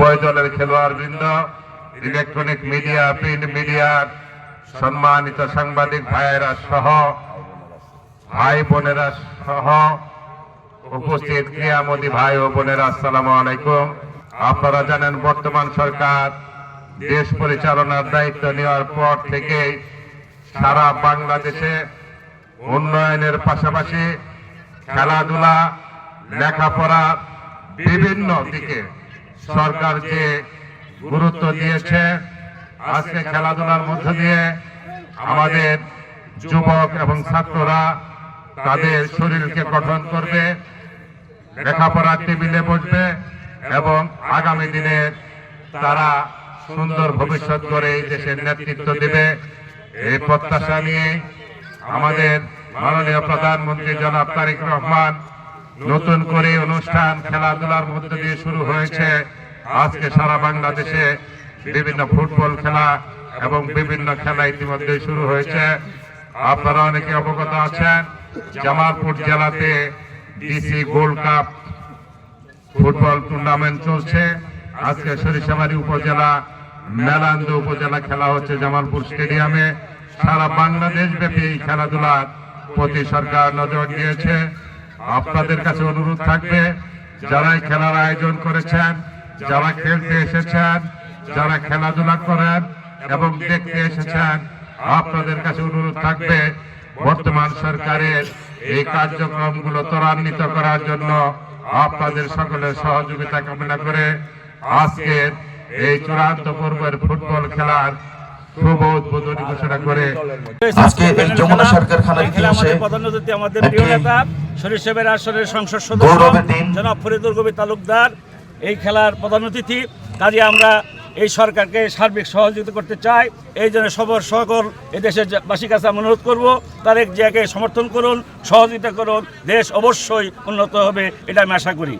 উভয় দলের খেলোয়াড়বৃন্দ, electronic media, print মিডিয়ার সম্মানিত সাংবাদিক ভাইয়েরা সহ ভাই বোনেরা সহ উপস্থিত ক্রিয়ামোদী ভাই ও বোনেরা, আসসালামু আলাইকুম। আপনারা জানেন বর্তমান সরকার দেশ পরিচালনার দায়িত্ব নেওয়ার পর থেকে সারা বাংলাদেশে উন্নয়নের পাশাপাশি খেলাধুলা, লেখাপড়া বিভিন্ন দিকে সরকার যে গুরুত্ব দিয়েছে, আজকে খেলাধুলার মধ্য দিয়ে আমাদের যুবক এবং ছাত্ররা তাদের শরীরকে গঠন করবে, লেখাপড়ার টেবিলে বসবে এবং আগামী দিনে তারা সুন্দর ভবিষ্যৎ গড়ে এই দেশের নেতৃত্ব দেবে। এই প্রত্যাশা নিয়ে আমাদের মাননীয় প্রধানমন্ত্রী জনাব তারেক রহমান নতুন করে অনুষ্ঠান খেলাধুলার মধ্য দিয়ে শুরু হয়েছে। আজকে সারা বাংলাদেশে বিভিন্ন ফুটবল খেলা এবং বিভিন্ন খেলা ইতিমধ্যে শুরু হয়েছে। আপনারা অনেকে অবগত আছেন, জামালপুর জেলাতে DC gold cup football tournament চলছে। আজকে সরিষাবাড়ি উপজেলা, মেলান্দু উপজেলা খেলা হচ্ছে জামালপুর স্টেডিয়ামে। সারা বাংলাদেশ ব্যাপী এই খেলাধুলার প্রতি সরকার নজর দিয়েছে। আপনাদের কাছে অনুরোধ থাকবে, যারা খেলার আয়োজন করেছেন, যারা খেলতে এসেছেন, যারা খেলাধুলা করেন এবং দেখতে এসেছেন, আপনাদের কাছে অনুরোধ থাকবে বর্তমান সরকারের এই কার্যক্রমগুলো ত্বরান্বিত করার জন্য আপনাদের সকলের সহযোগিতা কামনা করে আজকের এই চূড়ান্ত পর্বের ফুটবল খেলার শুভ উদ্বোধনী ঘোষণা করে আজকে এই যমুনা সরকার খানার ইতিহাসে আমাদের প্রিয় নেতা সরিষাবাড়ি আসনের সংসদ সদস্য জনাব ফরিদুল কবির তালুকদার এই খেলার প্রধান অতিথি। কাজে আমরা এই সরকারকে সার্বিক সহযোগিতা করতে চাই। এই জন্য সকল এদেশের বাসীর কাছে আমি অনুরোধ করবো, তারেক জিয়াকে সমর্থন করুন, সহযোগিতা করুন। দেশ অবশ্যই উন্নত হবে, এটা আমি আশা করি।